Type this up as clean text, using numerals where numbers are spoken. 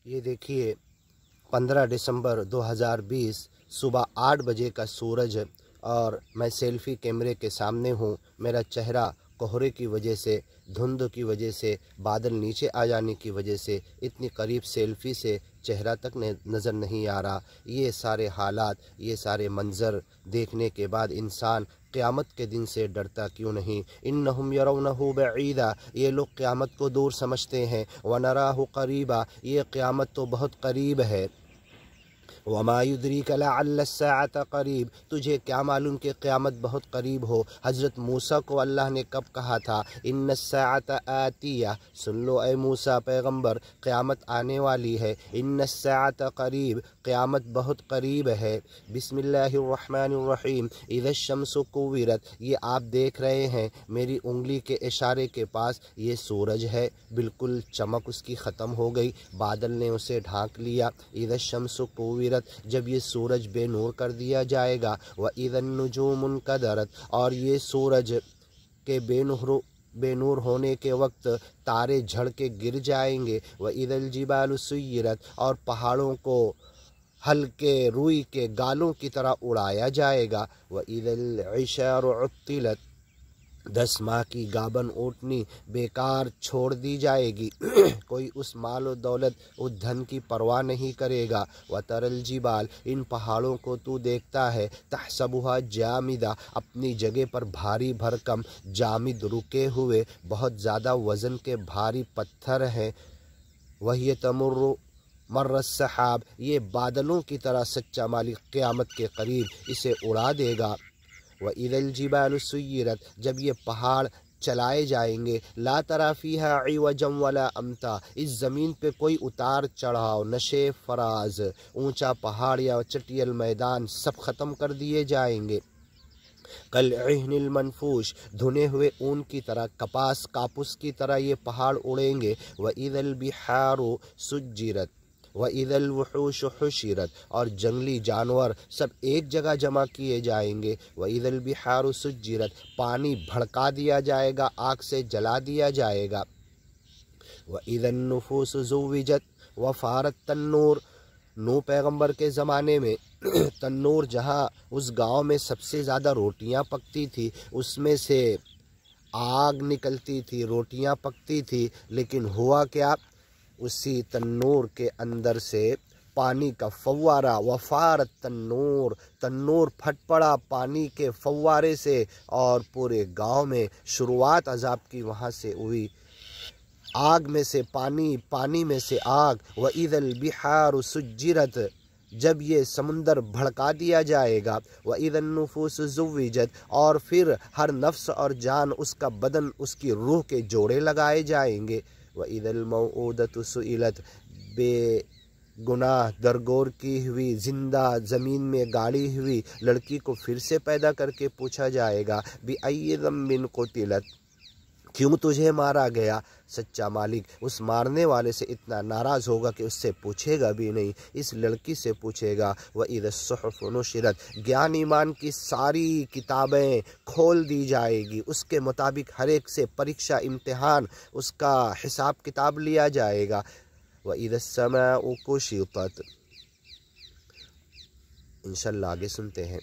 ये देखिए 15 दिसंबर 2020 सुबह 8 बजे का सूरज, और मैं सेल्फी कैमरे के सामने हूँ। मेरा चेहरा कोहरे की वजह से, धुंध की वजह से, बादल नीचे आ जाने की वजह से इतनी करीब सेल्फी से चेहरा तक नज़र नहीं आ रहा। ये सारे हालात, ये सारे मंज़र देखने के बाद इंसान क़यामत के दिन से डरता क्यों नहीं। इन्नहुम यरौनहु बईदा, ये लोग क़यामत को दूर समझते हैं। व नराहु क़रीबा, ये क़यामत तो बहुत करीब है। वमा युद्रीक लअल्ल अस्साअत करीब, तुझे क्या मालूम कि क़यामत बहुत करीब हो। हज़रत मूसा को अल्लाह ने कब कहा था इन्नस्साअत आतिया, सुन लो ए मूसा पैगंबर, क़यामत आने वाली है। इन्नस्साअत करीब, क़यामत बहुत करीब है। बिस्मिल्लाहिर्रहमानिर्रहीम। इज़्शम्सु कुव्विरत, ये आप देख रहे हैं मेरी उंगली के इशारे के पास ये सूरज है, बिल्कुल चमक उसकी ख़त्म हो गई, बादल ने उसे ढांक लिया। इज़्शम्सु कुव्विरत, जब ये सूरज बेनूर कर दिया जाएगा। व इज़न नुजूमुन कदरत, और ये सूरज के बेनूर होने के वक्त तारे झड़ के गिर जाएंगे। व इज़ल जिबालु सुय्यिरत, और पहाड़ों को हल्के रुई के गालों की तरह उड़ाया जाएगा। व इज़ल इशारु उत्तिलत, 10 माह की गाबन ऊँटनी बेकार छोड़ दी जाएगी। कोई उस माल और दौलत, उस धन की परवाह नहीं करेगा। व तरल जिबाल, इन पहाड़ों को तू देखता है, तहसबुहा जामिदा, अपनी जगह पर भारी भरकम, जामिद रुके हुए, बहुत ज़्यादा वज़न के भारी पत्थर हैं। वही तमुर्रु मर्र सहाब, ये बादलों की तरह सच्चा मालिक क़यामत के करीब इसे उड़ा देगा। व इज़ल जिबालु सुय्यिरत, जब ये पहाड़ चलाए जाएंगे, ला तरा फीहा इवजम वला अमता, इस ज़मीन पे कोई उतार चढ़ाव, नशे फराज, ऊंचा पहाड़ या चटियल मैदान सब ख़त्म कर दिए जाएंगे। कल इहनिल मनफूश, धुने हुए ऊन की तरह, कपास कापुस की तरह ये पहाड़ उड़ेंगे। व इज़ल बिहारु सुज्जिरत व इज़ल वुहूशु हुशिरत, और जंगली जानवर सब एक जगह जमा किए जाएंगे। व इज़ल बिहारु सुज्जिरत, पानी भड़का दिया जाएगा, आग से जला दिया जाएगा। व इज़न नुफूस ज़ुव्विजत व फारत तन्नूर, नूह पैगंबर के ज़माने में तन्नूर, जहाँ उस गांव में सबसे ज़्यादा रोटियां पकती थी, उसमें से आग निकलती थी, रोटियां पकती थी, लेकिन हुआ क्या, उसी तन्नूर के अंदर से पानी का फव्वारा, वफ़ारत तन्नूर, तन्नूर फट पड़ा पानी के फव्वारे से, और पूरे गांव में शुरुआत अजाब की वहाँ से हुई। आग में से पानी, पानी में से आग। व इज़ल बिहारु सुज्जिरत, जब ये समुंदर भड़का दिया जाएगा। व इज़न नुफूस ज़ुव्विजत, और फिर हर नफ्स और जान, उसका बदन, उसकी रूह के जोड़े लगाए जाएंगे। व इज़ल मौऊदतु सुइलत, बेगुनाह दरगोर की हुई, जिंदा ज़मीन में गाड़ी हुई लड़की को फिर से पैदा करके पूछा जाएगा, बिअय्यि ज़म्बिन क़ुतिलत, क्यों तुझे मारा गया। सच्चा मालिक उस मारने वाले से इतना नाराज़ होगा कि उससे पूछेगा भी नहीं, इस लड़की से पूछेगा। व इज़्ज़ुहुफ़ु नुशिरत, ज्ञान ईमान की सारी किताबें खोल दी जाएगी, उसके मुताबिक हर एक से परीक्षा इम्तिहान, उसका हिसाब किताब लिया जाएगा। व इज़्ज़स्समाउ कुशितत, इंशाअल्लाह आगे सुनते हैं।